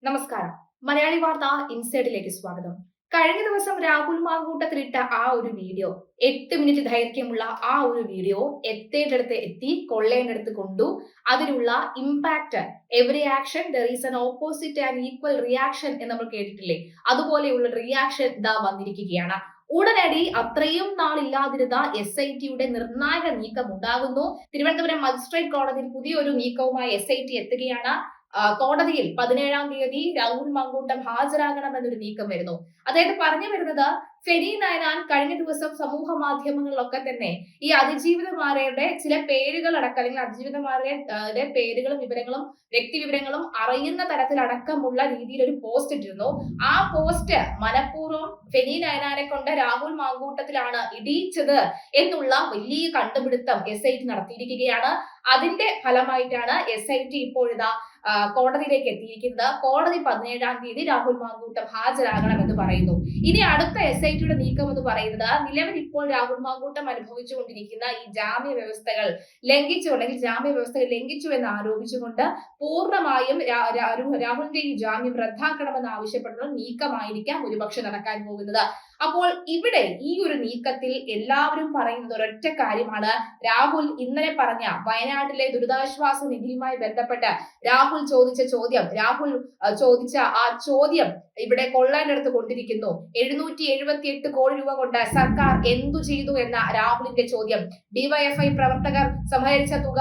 നമസ്കാരം. മലയാളി വാർത്ത ഇൻസൈഡിലേക്ക് സ്വാഗതം. കഴിഞ്ഞ ദിവസം രാഹുൽ മാങ്കൂട്ടത്തിലിട്ട ആ ഒരു വീഡിയോ, 8 മിനിറ്റ് ദൈർഘ്യമുള്ള ആ ഒരു വീഡിയോ എത്തേണ്ടടുത്ത് എത്തി, കൊള്ളേണ്ടടുത്ത് കൊണ്ടു. അതിനുള്ള impact, every action there is an opposite and equal reaction എന്ന് നമ്മൾ കേട്ടിട്ടില്ലേ? അതുപോലെയുള്ള റിയാക്ഷൻ ഇതാ വന്നിരിക്കുകയാണ്. ഉടനടി അത്രയും നാളില്ലാതിരുന്ന SITയുടെ നിർണായക നീക്കം ഉണ്ടാകുന്നു. തിരുവനന്തപുരം മജിസ്ട്രേറ്റ് കോടതിയിൽ പുതിയൊരു നീക്കവുമായി SIT എത്തുകയാണ്. കോടതിയിൽ 17-ാം തീയതി രാഹുൽ മാങ്കൂട്ടം ഹാജരാകണമെന്നൊരു നീക്കം വരുന്നു. അതായത് പറഞ്ഞു വരുന്നത്, ഫെനി നയനാൻ കഴിഞ്ഞ ദിവസം സമൂഹ മാധ്യമങ്ങളിലൊക്കെ തന്നെ ഈ അതിജീവിതമാരുടെ ചില പേരുകൾ അടക്കം, അല്ലെങ്കിൽ അതിജീവിതമാരുടെ പേരുകളും വിവരങ്ങളും വ്യക്തി വിവരങ്ങളും അറിയുന്ന തരത്തിലടക്കമുള്ള രീതിയിൽ ഒരു പോസ്റ്റ് ഇട്ടിരുന്നു. ആ പോസ്റ്റ് മനഃപൂർവ്വം ഫെനി നയനാനെ കൊണ്ട് രാഹുൽ മാങ്കൂട്ടത്തിലാണ് ഇടിയിച്ചത് എന്നുള്ള വലിയ കണ്ടുപിടുത്തം SIT നടത്തിയിരിക്കുകയാണ്. അതിന്റെ ഫലമായിട്ടാണ് SIT ഇപ്പോഴിതാ കോടതിയിലേക്ക് എത്തിയിരിക്കുന്നത്. കോടതി 17-ാം തീയതി രാഹുൽ മാങ്കൂട്ടം ഹാജരാകണമെന്ന് പറയുന്നു. ഇനി അടുത്ത SITയുടെ നീക്കം എന്ന് പറയുന്നത്, നിലവിൽ ഇപ്പോൾ രാഹുൽ മാങ്കൂട്ടം അനുഭവിച്ചുകൊണ്ടിരിക്കുന്ന ഈ ജാമ്യ വ്യവസ്ഥകൾ ലംഘിച്ചു, അല്ലെങ്കിൽ ജാമ്യ വ്യവസ്ഥകൾ ലംഘിച്ചു എന്ന് ആരോപിച്ചുകൊണ്ട് പൂർണ്ണമായും രാഹുലിന്റെ ഈ ജാമ്യം റദ്ദാക്കണമെന്ന് ആവശ്യപ്പെടുന്ന നീക്കമായിരിക്കാം ഒരുപക്ഷെ നടക്കാൻ പോകുന്നത്. അപ്പോൾ ഇവിടെ ഈ ഒരു നീക്കത്തിൽ എല്ലാവരും പറയുന്നത് ഒരൊറ്റ കാര്യമാണ്. രാഹുൽ ഇന്നലെ പറഞ്ഞ വയനാട്ടിലെ ദുരിതാശ്വാസ നിധിയുമായി ബന്ധപ്പെട്ട് രാഹുൽ ചോദിച്ച ആ ചോദ്യം ഇവിടെ കൊള്ളേണ്ടടുത്ത് കൊണ്ടിരിക്കുന്നു. 778 കോടി രൂപ കൊണ്ട് സർക്കാർ എന്തു ചെയ്തു എന്ന രാഹുലിന്റെ ചോദ്യം, ഡിവൈഎഫ്ഐ പ്രവർത്തകർ സമാഹരിച്ച തുക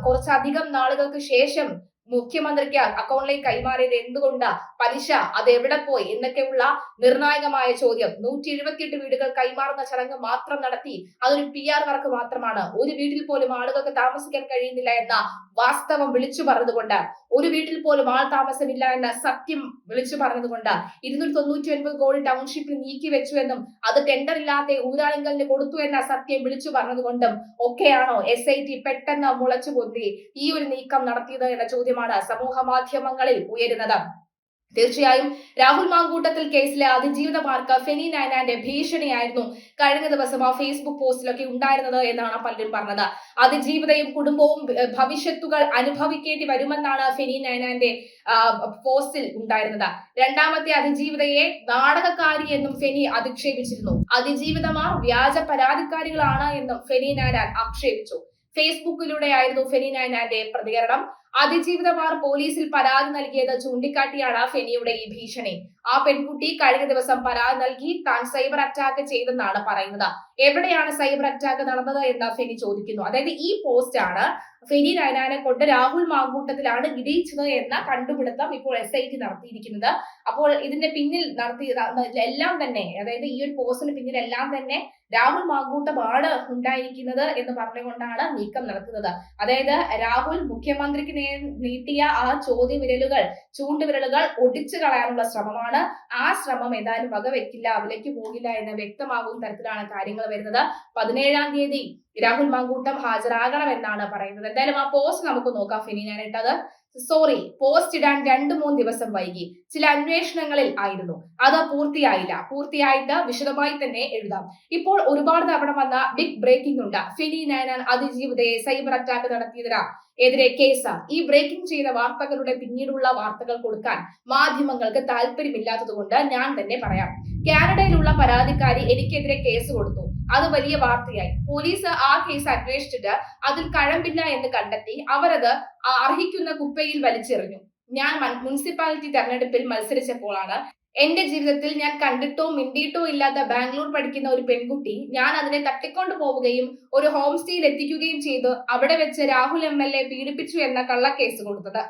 കുറച്ചധികം നാളുകൾക്ക് ശേഷം മുഖ്യമന്ത്രിക്ക് അക്കൗണ്ടിലേക്ക് കൈമാറിയത് എന്തുകൊണ്ട്, പലിശ അത് എവിടെ പോയി എന്നൊക്കെയുള്ള നിർണായകമായ ചോദ്യം. 178 വീടുകൾ കൈമാറുന്ന ചടങ്ങ് മാത്രം നടത്തി, അതൊരു PR വർക്ക് മാത്രമാണ്. ഒരു വീട്ടിൽ പോലും ആളുകൾക്ക് താമസിക്കാൻ കഴിയുന്നില്ല എന്ന വാസ്തവം വിളിച്ചു പറഞ്ഞതുകൊണ്ട്, ഒരു വീട്ടിൽ പോലും ആൾ താമസമില്ല എന്ന സത്യം വിളിച്ചു പറഞ്ഞതുകൊണ്ട്, 299 കോടി ടൗൺഷിപ്പിൽ നീക്കി വെച്ചു എന്നും അത് ടെൻഡർ ഇല്ലാത്ത ഊരാളിങ്കലിന് കൊടുത്തു എന്ന സത്യം വിളിച്ചു പറഞ്ഞതുകൊണ്ടും ഒക്കെയാണോ SIT പെട്ടെന്ന് മുളച്ചു പൊന്തി ഈ ഒരു നീക്കം നടത്തിയത് എന്ന ചോദ്യമാണ് സമൂഹ മാധ്യമങ്ങളിൽ ഉയരുന്നത്. തീർച്ചയായും രാഹുൽ മാങ്കൂട്ടത്തിൽ കേസിലെ അതിജീവിതമാർക്ക് ഫെനി നയനാന്റെ ഭീഷണിയായിരുന്നു കഴിഞ്ഞ ദിവസം ആ ഫേസ്ബുക്ക് പോസ്റ്റിലൊക്കെ ഉണ്ടായിരുന്നത് എന്നാണ് പലരും പറഞ്ഞത്. അതിജീവിതയും കുടുംബവും ഭവിഷ്യത്തുകൾ അനുഭവിക്കേണ്ടി വരുമെന്നാണ് ഫെനി നയനാന്റെ പോസ്റ്റിൽ ഉണ്ടായിരുന്നത്. രണ്ടാമത്തെ അതിജീവിതയെ നാടകക്കാരി എന്നും ഫെനി അധിക്ഷേപിച്ചിരുന്നു. അതിജീവിതമാർ വ്യാജ പരാതിക്കാരികളാണ് എന്നും ഫെനി നയനാൻ ആക്ഷേപിച്ചു. ഫേസ്ബുക്കിലൂടെയായിരുന്നു ഫെനി നയനാന്റെ പ്രതികരണം. അതിജീവിതമാർ പോലീസിൽ പരാതി നൽകിയത് ചൂണ്ടിക്കാട്ടിയാണ് ഫെനിയുടെ ഈ ഭീഷണി. ആ പെൺകുട്ടി കഴിഞ്ഞ ദിവസം പരാതി നൽകി താൻ സൈബർ അറ്റാക്ക് ചെയ്തെന്നാണ് പറയുന്നത്. എവിടെയാണ് സൈബർ അറ്റാക്ക് നടന്നത് എന്ന് ഫെനി ചോദിക്കുന്നു. അതായത് ഈ പോസ്റ്റ് ആണ് ഫെനി നയനാനെ കൊണ്ട് രാഹുൽ മാങ്കൂട്ടത്തിലാണ് ഇടിയിച്ചത് എന്ന കണ്ടുപിടുത്തം ഇപ്പോൾ SIT നടത്തിയിരിക്കുന്നത്. അപ്പോൾ ഇതിന്റെ പിന്നിൽ എല്ലാം തന്നെ, അതായത് ഈ ഒരു പോസ്റ്റിന് പിന്നിൽ എല്ലാം തന്നെ രാഹുൽ മാങ്കൂട്ടമാണ് ഉണ്ടായിരിക്കുന്നത് എന്ന് പറഞ്ഞുകൊണ്ടാണ് നീക്കം നടത്തുന്നത്. അതായത് രാഹുൽ മുഖ്യമന്ത്രിക്ക് നീട്ടിയ ആ ചൂണ്ടുവിരലുകൾ ഒടിച്ചു കളയാനുള്ള ശ്രമമാണ്. ആ ശ്രമം ഏതായാലും വകവെക്കില്ല, വിലയ്ക്ക് പോകില്ല എന്ന് വ്യക്തമാകുന്ന തരത്തിലാണ് കാര്യങ്ങൾ വരുന്നത്. 17-ാം തീയതി രാഹുൽ മാങ്കൂട്ടം ഹാജരാകണമെന്നാണ് പറയുന്നത്. എന്തായാലും ആ പോസ്റ്റ് നമുക്ക് നോക്കാം. ഫെനി ഞാൻ ഇട്ടത്, സോറി, പോസ്റ്റ് ഇടാൻ 2-3 ദിവസം വൈകി, ചില അന്വേഷണങ്ങളിൽ ആയിരുന്നു, അത് പൂർത്തിയായിട്ട് വിശദമായി തന്നെ എഴുതാം. ഇപ്പോൾ ഒരുപാട് തവണ വന്ന ബിഗ് ബ്രേക്കിംഗ് ഉണ്ട്. ഫെനി നയനാൻ അതിജീവിതയെ സൈബർ അറ്റാക്ക് നടത്തിയതിനെതിരെ കേസ്. ഈ ബ്രേക്കിംഗ് ചെയ്ത വാർത്തകളുടെ പിന്നീടുള്ള വാർത്തകൾ കൊടുക്കാൻ മാധ്യമങ്ങൾക്ക് താല്പര്യമില്ലാത്തത് കൊണ്ട് ഞാൻ തന്നെ പറയാം. കാനഡയിലുള്ള പരാതിക്കാരി എനിക്കെതിരെ കേസ് കൊടുത്തു. അത് വലിയ വാർത്തയായി. പോലീസ് ആ കേസ് അന്വേഷിച്ചിട്ട് അതിൽ കഴമ്പില്ല എന്ന് കണ്ടെത്തി അവരത് അർഹിക്കുന്ന കുപ്പയിൽ വലിച്ചെറിഞ്ഞു. ഞാൻ മുനിസിപ്പാലിറ്റി തെരഞ്ഞെടുപ്പിൽ മത്സരിച്ചപ്പോഴാണ് എന്റെ ജീവിതത്തിൽ ഞാൻ കണ്ടിട്ടോ മിണ്ടിയിട്ടോ ഇല്ലാത്ത ബാംഗ്ലൂർ പഠിക്കുന്ന ഒരു പെൺകുട്ടി, ഞാൻ അതിനെ തട്ടിക്കൊണ്ടു പോവുകയും ഒരു ഹോം സ്റ്റേയിൽ എത്തിക്കുകയും ചെയ്ത് അവിടെ വെച്ച് രാഹുൽ MLA പീഡിപ്പിച്ചു എന്ന കള്ളക്കേസ് കൊടുത്തത്.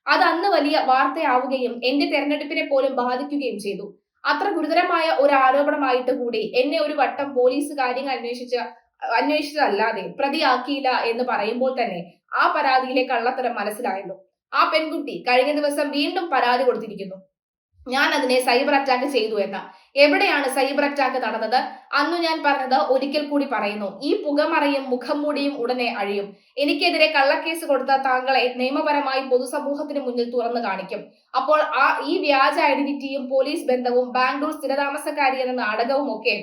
അത് അന്ന് വലിയ വാർത്തയാവുകയും എന്റെ തെരഞ്ഞെടുപ്പിനെ പോലും ബാധിക്കുകയും ചെയ്തു. അത്ര ഗുരുതരമായ ഒരു ആരോപണമായിട്ട് കൂടി എന്നെ ഒരു വട്ടം പോലീസ് കാര്യങ്ങൾ അന്വേഷിച്ചതല്ലാതെ പ്രതിയാക്കിയില്ല എന്ന് പറയുമ്പോൾ തന്നെ ആ പരാതിയിലെ കള്ളത്തരം മനസ്സിലായല്ലോ. ആ പെൺകുട്ടി കഴിഞ്ഞ ദിവസം വീണ്ടും പരാതി കൊടുത്തിരിക്കുന്നു, ഞാൻ അതിനെ സൈബർ അറ്റാക്ക് ചെയ്തു എന്ന. എവിടെയാണ് സൈബർ അറ്റാക്ക് നടന്നത്? അന്നു ഞാൻ പറഞ്ഞത് ഒരിക്കൽ കൂടി പറയുന്നു, ഈ പുകമറയും മുഖം മൂടിയും ഉടനെ അഴിയും. എനിക്കെതിരെ കള്ളക്കേസ് കൊടുത്ത താങ്കളെ നിയമപരമായി പൊതുസമൂഹത്തിന് മുന്നിൽ തുറന്നു കാണിക്കും. അപ്പോൾ ഈ വ്യാജ ഐഡന്റിറ്റിയും പോലീസ് ബന്ധവും ബാംഗ്ലൂർ സ്ഥിരതാമസക്കാരി എന്ന നാടകവും ഒക്കെ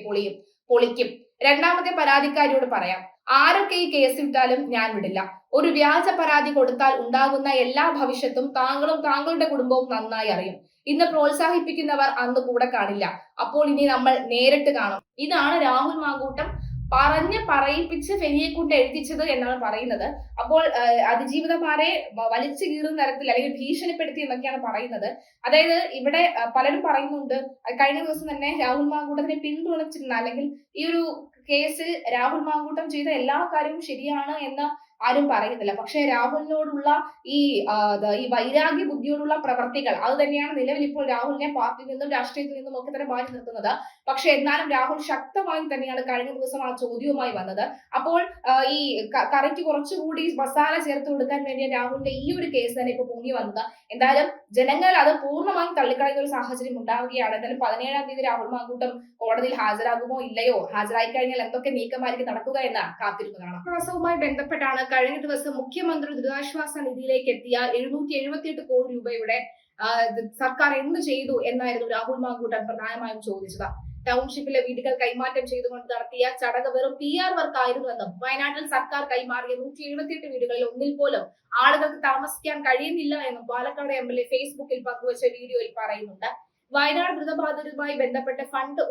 പൊളിക്കും. രണ്ടാമത്തെ പരാതിക്കാരിയോട് പറയാം, ആരൊക്കെ ഈ കേസ് വിട്ടാലും ഞാൻ വിടില്ല. ഒരു വ്യാജ പരാതി കൊടുത്താൽ ഉണ്ടാകുന്ന എല്ലാ ഭവിഷ്യത്തും താങ്കളും താങ്കളുടെ കുടുംബവും നന്നായി അറിയും. ഇന്ന് പ്രോത്സാഹിപ്പിക്കുന്നവർ അന്ന് കൂടെ കാണില്ല. അപ്പോൾ ഇനി നമ്മൾ നേരിട്ട് കാണും. ഇതാണ് രാഹുൽ മാങ്കൂട്ടം പറയിപ്പിച്ച് ഫെനിയെ കൊണ്ട് എഴുതിച്ചത് എന്നാണ് പറയുന്നത്. അപ്പോൾ അതിജീവിതമാരെ വലിച്ചു കീറുന്ന തരത്തിൽ അല്ലെങ്കിൽ ഭീഷണിപ്പെടുത്തി എന്നൊക്കെയാണ് പറയുന്നത്. അതായത് ഇവിടെ പലരും പറയുന്നുണ്ട്, കഴിഞ്ഞ ദിവസം തന്നെ രാഹുൽ മാങ്കൂട്ടത്തിനെ പിന്തുണച്ചിരുന്ന അല്ലെങ്കിൽ ഈ ഒരു കേസിൽ രാഹുൽ മാങ്കൂട്ടം ചെയ്ത എല്ലാ കാര്യവും ശരിയാണ് എന്ന് ആരും പറയുന്നില്ല. പക്ഷെ രാഹുലിനോടുള്ള ഈ വൈരാഗ്യ ബുദ്ധിയോടുള്ള പ്രവർത്തികൾ അത് തന്നെയാണ് നിലവിൽ ഇപ്പോൾ രാഹുലിനെ പാർട്ടിയിൽ നിന്നും രാഷ്ട്രീയത്തിൽ നിന്നും ഒക്കെ തന്നെ മാറ്റി നിർത്തുന്നത്. പക്ഷെ എന്നാലും രാഹുൽ ശക്തമായി തന്നെയാണ് കഴിഞ്ഞ ദിവസം ആ ചോദ്യവുമായി വന്നത്. അപ്പോൾ ഈ കറിക്ക് കുറച്ചുകൂടി മസാല ചേർത്ത് കൊടുക്കാൻ വേണ്ടിയ രാഹുലിന്റെ ഈ ഒരു കേസ് തന്നെ ഇപ്പൊ പൊങ്ങി വന്നത്. എന്തായാലും ജനങ്ങൾ അത് പൂർണ്ണമായും തള്ളിക്കളയുന്ന ഒരു സാഹചര്യം ഉണ്ടാവുകയാണ്. എന്തായാലും 17-ാം തീയതി രാഹുൽ മാങ്കൂട്ടം കോടതിയിൽ ഹാജരാകുമോ ഇല്ലയോ, ഹാജരായി കഴിഞ്ഞാൽ എന്തൊക്കെ നീക്കമായിരിക്കും നടക്കുക എന്ന് കാത്തിരുന്നു കാണാം. ദിവസവുമായി ബന്ധപ്പെട്ടാണ് കഴിഞ്ഞ ദിവസം മുഖ്യമന്ത്രി ദുരിതാശ്വാസ നിധിയിലേക്ക് എത്തിയ 778 കോടി രൂപയുടെ സർക്കാർ എന്ത് ചെയ്തു എന്നായിരുന്നു രാഹുൽ മാങ്കൂട്ടം പ്രധാനമായും ചോദിച്ചത്. ടൗൺഷിപ്പിലെ വീടുകൾ കൈമാറ്റം ചെയ്തുകൊണ്ട് നടത്തിയ ചടങ്ങ് വെറും PR വർക്ക് ആയിരുന്നുവെന്നും വയനാട്ടിൽ സർക്കാർ കൈമാറിയ 178 വീടുകളിൽ ഒന്നിൽ പോലും ആളുകൾക്ക് താമസിക്കാൻ കഴിയുന്നില്ല എന്നും പാലക്കാട് MLA ഫേസ്ബുക്കിൽ പങ്കുവച്ച വീഡിയോയിൽ പറയുന്നുണ്ട്. വയനാട് ദുരിതബാധിതരുമായി ബന്ധപ്പെട്ട ഫണ്ട്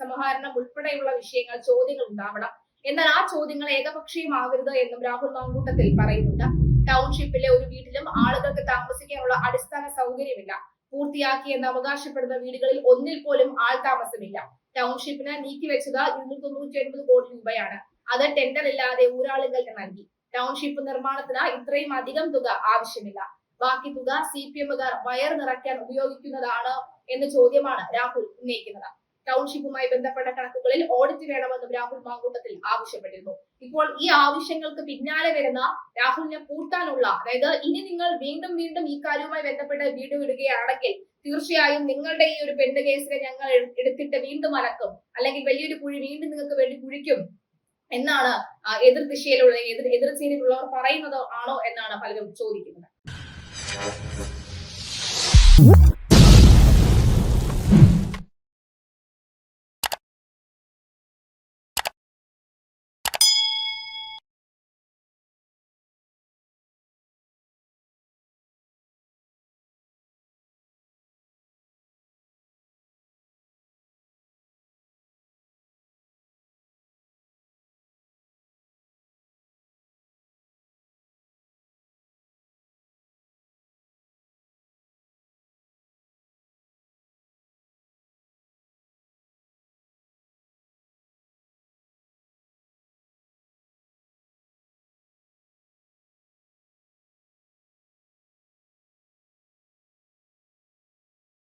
സമാഹരണം ഉൾപ്പെടെയുള്ള വിഷയങ്ങൾ ചോദ്യങ്ങൾ ഉണ്ടാവണം. എന്നാൽ ആ ചോദ്യങ്ങൾ ഏകപക്ഷീയമാകരുത് എന്നും രാഹുൽ മാങ്കൂട്ടത്തിൽ പറയുന്നുണ്ട്. ടൗൺഷിപ്പിലെ ഒരു വീട്ടിലും ആളുകൾക്ക് താമസിക്കാനുള്ള അടിസ്ഥാന സൗകര്യമില്ല. പൂർത്തിയാക്കിയെന്ന് അവകാശപ്പെടുന്ന വീടുകളിൽ ഒന്നിൽ പോലും ആൾ താമസമില്ല. ടൗൺഷിപ്പിന് നീക്കിവെച്ചത് 299 കോടി രൂപയാണ്. അത് ടെൻഡർ ഇല്ലാതെ ഊരാളുകൾക്ക് നൽകി. ടൗൺഷിപ്പ് നിർമ്മാണത്തിന് ഇത്രയും അധികം തുക ആവശ്യമില്ല. ബാക്കി തുക CPM-കാർ വയർ നിറയ്ക്കാൻ ഉപയോഗിക്കുന്നതാണ് എന്ന ചോദ്യമാണ് രാഹുൽ ഉന്നയിക്കുന്നത്. ടൗൺഷിപ്പുമായി ബന്ധപ്പെട്ട കണക്കുകളിൽ ഓഡിറ്റ് വേണമെന്നും രാഹുൽ മാങ്കൂട്ടത്തിൽ ആവശ്യപ്പെട്ടിരുന്നു. ഇപ്പോൾ ഈ ആവശ്യങ്ങൾക്ക് പിന്നാലെ വരുന്ന രാഹുലിനെ പൂട്ടാനുള്ള, അതായത് ഇനി നിങ്ങൾ വീണ്ടും വീണ്ടും ഈ കാര്യവുമായി ബന്ധപ്പെട്ട് വീഡിയോ ഇടുകയാണെങ്കിൽ തീർച്ചയായും നിങ്ങളുടെ ഈ ഒരു പെണ്ണ് കേസിനെ ഞങ്ങൾ എടുത്തിട്ട് വീണ്ടും അലക്കും, അല്ലെങ്കിൽ വലിയൊരു കുഴി വീണ്ടും നിങ്ങൾക്ക് വേണ്ടി കുഴിക്കും എന്നാണ് എതിർ ദിശയിലുള്ള എതിർ ചേരിയിലുള്ളവർ പറയുന്നത് ആണോ എന്നാണ് പലരും ചോദിക്കുന്നത്.